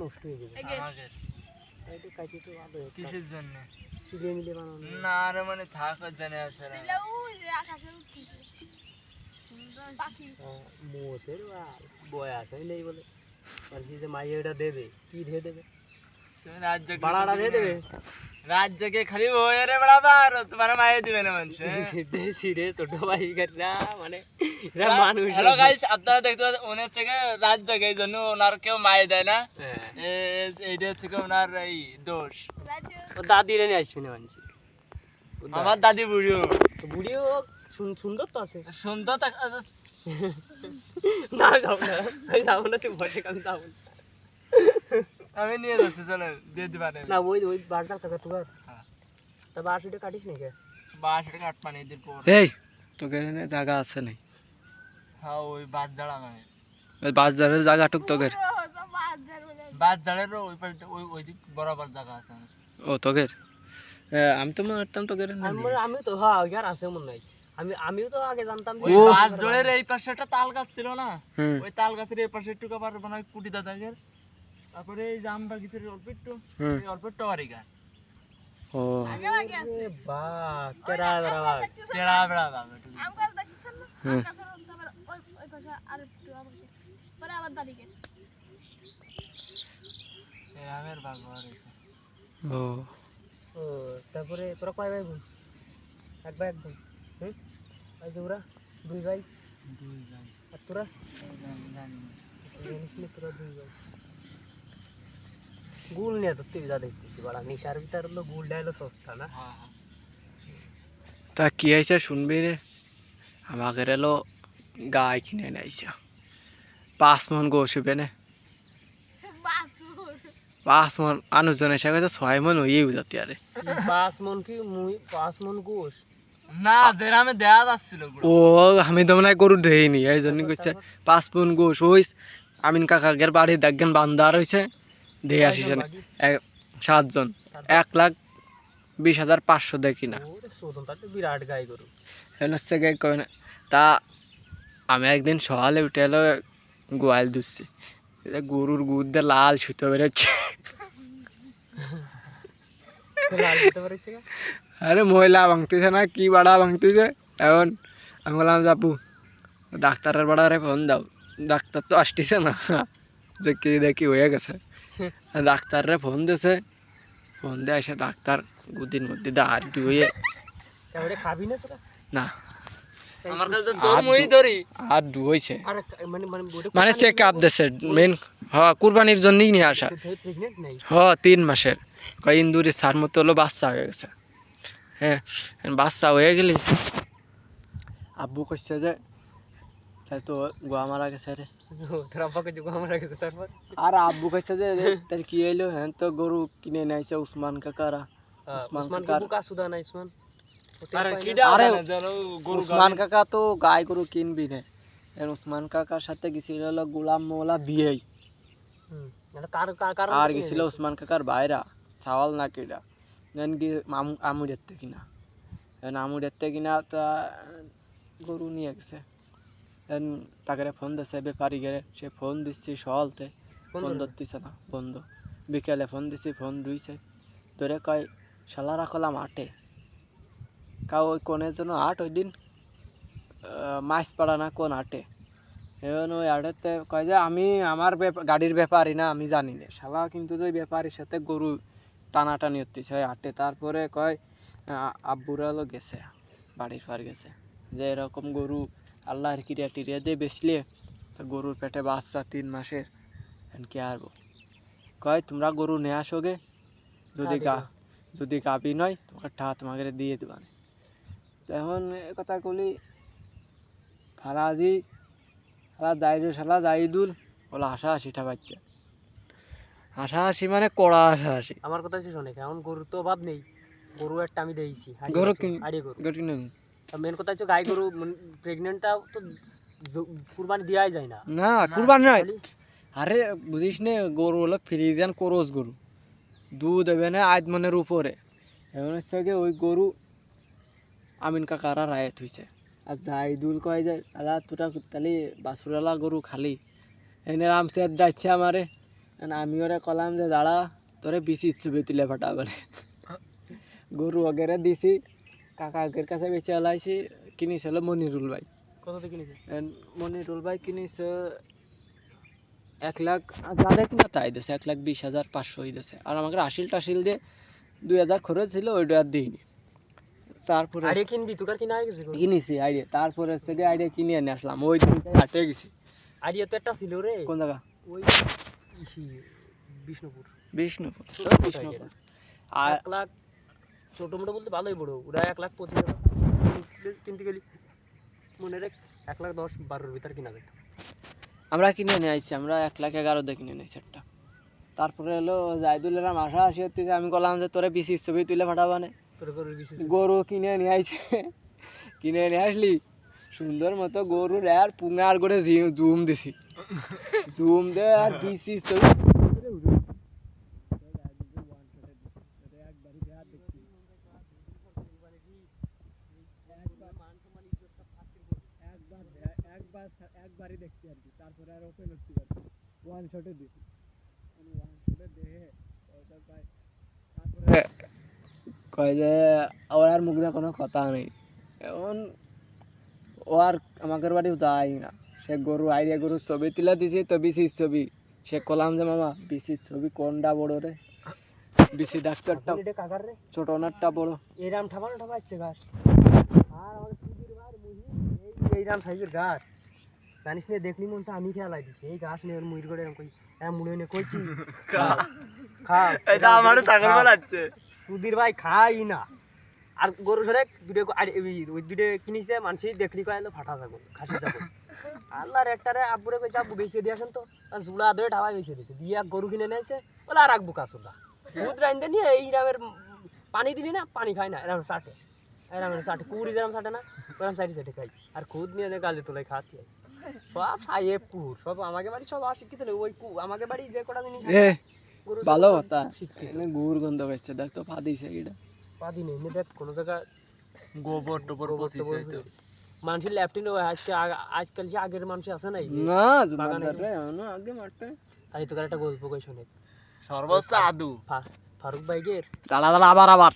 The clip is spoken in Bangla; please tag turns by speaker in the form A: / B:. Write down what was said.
A: নষ্ট হয়ে যাবে
B: আমাদের
A: এটা কাটি তো ভালো
B: কিসের জন্য
A: চিলে মিলে বানানো
B: না আরে মানে থাকার জন্য আছে না
C: ছেলে ওই যে আকাশে উঠতেছে সুন্দর পাখি
A: মোষের বয় আছে নেই বলে আর কি যে মাইয়াটা দেবে কি দিয়ে দেবে
B: রাজ্য
A: বাড়াটা দিয়ে দেবে
B: রাজ্যকে খালি ওই রে বরাবর তোমার মায়ে দিবে না মানুষ
A: দেশি রে ছোট ভাই কাটরা মানে এরা মানুষ
B: হ্যালো গাইস আপনারা দেখতে পাচ্ছেন উনি হচ্ছে রাজ্যকে এই জন্য ওনার কেউ মায়ে দেয় না এইটা হচ্ছে ওনার এই দোষ
A: ও দাদি রে নিয়ে আসবি না মানুষ
B: আমার দাদি বুড়িও
A: বুড়িও সুন্দর তো আছে
B: সুন্দর
A: না যাবো না আমি যাবো না তুই ভয় কাম যাবো
B: আমি নিয়ে যাচ্ছি চলেন দিয়ে দিবানে
A: না ওই ওই বারটা টাকা তোমার তা 82টা কাটিস নি কে
B: 62 কাট পানি দিন পর
D: এই তোকে এখানে জায়গা আছে নাই
B: হ্যাঁ ওই বাদ জাড়া মানে
D: ওই বাজারের জায়গা টুক তোকের
B: বাদ জাড়ের ওই পারে ওই দিক বরাবর জায়গা আছে
D: ও তোকের আমি তো মারতাম তোকের
A: আমি তো হ্যাঁ ইয়ার আছে মনে নাই আমিও তো আগে জানতাম
B: ওই বাদ জড়ের এই পাশে একটা তাল গাছ ছিল না ওই তাল গাছের এই পাশে একটু কাবার বানাই কুটি দাদাগের তারপরে এই জাম বাগিচার অল্প একটু অল্প একটু আরিগা
D: ও
C: আগে আগে আছে
A: বাহ কেরা বেড়া বাঘ
B: তেড়া বেড়া বাগ
C: আম গাছ দেখছেন না আম গাছের তারপর ওই পাশে আর একটু আমাকে পরে আবার দাঁড়িয়ে
B: সেরামের বাগ হয়েছে
D: ও
A: ও তারপরে তোরা কয় ভাই বোন এক ভাই এক বোন এই যে ওরা দুই ভাই
B: দুই জন
A: আর তোরা
B: জানি
A: জানিস নি তোরা দুই ভাই গুল নিয়ে তো তুই যা দেখতেছি বড়া নিশার ভিতর হলো গুলটা হলো সস্তা না
B: হ্যাঁ
D: তা কি হয়েছে শুনবি রে আমাকে এলো গায়ে কিনে নিয়েছে 5 মন গোশ হবে না
C: বাসুর
D: 5 মন মানুষজন এসে গেছে 6 মন হয়ে যাতে আরে
A: 5 মন কি 5 মন গোশ
B: না জেরামে দেয়া যাচ্ছিল
D: ও আমি তো মনে হয় গরু দেইনি এই জন্য কইছে 5 মন গোশ হইস আমিন কাকাগের বাড়ি দেখেন বান্দার হইছে দিয়ে আসিস 7 জন 1,20,500 দেখি না
A: ওরে সোদন তাতে বিরাট গাই গরু
D: হচ্ছে গাই কয় না তা আমি একদিন সকালে উঠে এলো গোয়াল দুসছি গরুর গুদ্দে লাল সুতো বেরোচ্ছে
A: লাল দিতে পারছে না
D: আরে ময়লা ভাঙতেছে না কি বাড়া ভাঙতেছে এখন আমি বললাম যাবো ডাক্তারের বাড়ারে ফোন দাও ডাক্তার তো আসতেছে না যে কি দেখি হয়ে গেছে ডাক্তাররে ফোন দিয়েছে ফোন দিয়ে এসে ডাক্তার গুদির মধ্যে আর ডুয়ে
A: তাহলে খাবি না তোরা
D: না
B: আমার কাছে তোর মই ধরি
D: আর ডুইছে
A: আর মানে মানে
D: মানে চেক আপ দিয়েছে মেন হ্যাঁ কুরবানির জন্যই নিয়ে আসা
A: প্রেগনেন্ট নাই
D: হ্যাঁ 3 মাসের কয় ইন্দুরি সার মতো হলো বাচ্চা হয়ে গেছে হ্যাঁ বাচ্চা হয়ে গেলি আব্বু কইছে যে তাই তো গোয়া মারা গেছে রে
A: তোর আব্বাকে যোগ আমার গেছে তারপর
D: আর আব্বু কইছে যে তার কি হইলো হ্যাঁ তো গরু কিনে নিয়েছে উসমান কাকারা
A: উসমান কে বুকা সুদা না উসমান
B: আরে কিডা
D: আরে
B: জানো গরু
D: উসমান কাকা তো গাই গরু কিনবি না এর উসমান কাকার সাথে গেছিল হলো গোলাম মোলা বিয়ে
A: এটা কার কার
D: আর গেছিল উসমান কাকার ভাইরা সাওয়াল না কিডা নেন কি আমুরের থেকে কিনা আমুরের থেকে কিনা তা গরু নিয়ে গেছে তাকে ফোন দিচ্ছে ব্যাপারী গেলে সে ফোন দিচ্ছি সকালতে ফোন ধরতেছে না বন্ধ বিকেলে ফোন দিচ্ছি ফোন ধুইছে ধরে কয় শালা রাখলাম 8-এ কাউ ওই কোনের জন্য 8 ওই দিন মাছ পাড়া না কোন 8-এ এখন ওই 8-এতে কয় যে আমি আমার গাড়ির ব্যাপারই না আমি জানি না শালা কিন্তু ওই ব্যাপারীর সাথে গরু টানাটানি হতেছে ওই 8-এ তারপরে কয় আব্বুরা হলো গেছে বাড়ির পার গেছে যে এরকম গরু আল্লাহর কিরিয়া টিরিয়া দিয়ে বেচলে তো গরুর পেটে বাচ্চা 3 মাসের কি আরবো কয় তোমরা গরু নিয়ে আসো গে যদি গাবি নয় তোমাকে তোমাকে দিয়ে দেবা এখন কথা কলি ফারাজি শালা জাইদুল বলে হাসাহাসিটা বাচ্চা হাসাহাসি মানে কড়া হাসাহাসি
A: আমার কথা হচ্ছে শোনে এখন গরুর তো অভাব নেই গরু একটা আমি দিয়েছি
D: গরু
A: গরু মেন কথা হচ্ছে গাই গরু প্রেগনেন্টটা তো কুরবানি দেওয়াই যায় না
D: না কুরবানি নয় আরে বুঝিস নে গরু হলো ফ্রিজিয়ান ক্রস গরু দুধ দেবে না 8 মনের উপরে এখন হচ্ছে কি ওই গরু আমিন কাকারা রায় থইছে আর জাইদুল কয় যে আলা তোরা তাহলে বাসুরালা গরু খালি এনে রামসেদ যাচ্ছে আমারে আমি ওরা কলাম যে দাঁড়া তোরে বিসির ছবি তুলে ফাটাবে গরু वगैरह দিছি কাকা আগের কাছে বেশি আলাইছি কিনিছিল মনিরুল ভাই
A: কত দিয়ে কিনেছে?
D: মনিরুল ভাই কিনিছে 1 লাখ যাদের কিনা তাই দিছে 1,20,500 দিছে আর আমাকে টাশিল দিয়ে 2,000 খরচ ছিল ওইটা আর দিইনি তারপরে
A: আইডিয়া কিনবি তোর কিনা হয়ে গেছে?
D: কিনিছি আইডিয়া তারপরে থেকে আইডিয়া কিনে নিয়ে আসলাম ওই দিনটাই হাটে গেছি
A: আইডিয়া তো একটা ছিল রে,
D: কোন জায়গা
A: ওই ইসি বিষ্ণুপুর।
D: বিষ্ণুপুর
A: ছোট কোথায়
D: বিষ্ণুপুর
A: এটা?
D: আর
A: 1 লাখ ছোট মোটো বলতে ভালোই বড়, ওরা 1,25,000 কিনতে গেলি মনে রেখ 1,10,12 ভিতর কিনা যেত।
D: আমরা কিনে নিয়ে আইছি আমরা 1,11,000 দিয়ে কিনে নিয়েছি একটা তারপরে হলো জাইদুলেরা মাসা আসি হচ্ছে আমি বললাম যে তোরে বিসির ছবি তুলে ফাটাবানে
A: তোর গরুর বিশেষ
D: গরু কিনে নিয়ে আইছে কিনে নিয়ে আসলি সুন্দর মতো গরুর আর পুঙ্গার করে জুম দিছি জুম দে আর বিসির ছবি একবারই দেখছি আর কি তারপরে আর ওপেন হচ্ছে ওয়ান শটে দিছি ওয়ান শটে দেখে তারপরে কয় যে ওর আর মুখ দিয়ে কোনো কথা নেই এখন ও আর আমাদের বাড়ি যায় না সে গরু আইডিয়া গরুর ছবি তুলে দিছি তো বিসির ছবি সে কলাম যে মামা বিসির ছবি কোনটা বড় রে বিসি ডাক্তারটা
A: এটা কাকার রে,
D: ছোট ওনারটা বড়
A: এরাম ঠাপাচ্ছে ঘাস। আর আমাদের সুধীর ভাই মুহি এইরাম সাইজের ঘাস জানিস না, দেখলি মন তো আমি খেয়ালাই দিছি এই ঘাস নিয়ে মুহির করে এরকম কই মুড়ে নে কইছি খা
B: এটা আমারও ছাগল বানাচ্ছে
A: সুধীর ভাই খাই না। আর গরু সরে দুটো ওই দুটো কিনিছে মানুষই দেখলি কইলো ফাটা ছাগল খাসি ছাগল আল্লাহর একটারে আব্বুরে কইছে আব্বু বেঁচে দিয়ে আসেন তো আর জুলা ধরে ঢাবায় বেঁচে দিছে দিয়ে এক গরু কিনে নিয়েছে বলে আর রাখবো কাসুদা দুধ রাইন নিয়ে এই রামের পানি দিলি না পানি খাই না এরকম সাটে কুড়ি যেরকম সাটে না ওরকম সাইডে খাই আর খুদ নিয়ে গালে তোলাই খাতি সব সাহেব পুর সব আমাকে বাড়ি সব অশিক্ষিত নেই ওই আমাকে বাড়ি যে কটা জিনিস
D: এ
A: গরু
D: ভালো কথা
A: শিক্ষিত
D: এনে গুড় গন্ধ পাচ্ছে দেখ তো ফাদিছে এটা
A: পাদি নেই দেখ কোনো জায়গা
B: গোবর টোবর পচিছে হয়তো
A: মানুষের ল্যাপটিন আজকাল যে আগের মানুষ আছে না
D: না জুমাদার রে আগে মারতে
A: তাই তোর একটা গল্প কই শোনে
B: সর্বোচ্চ আদু
A: ফারুক ভাইগের
D: দাঁড়া আবার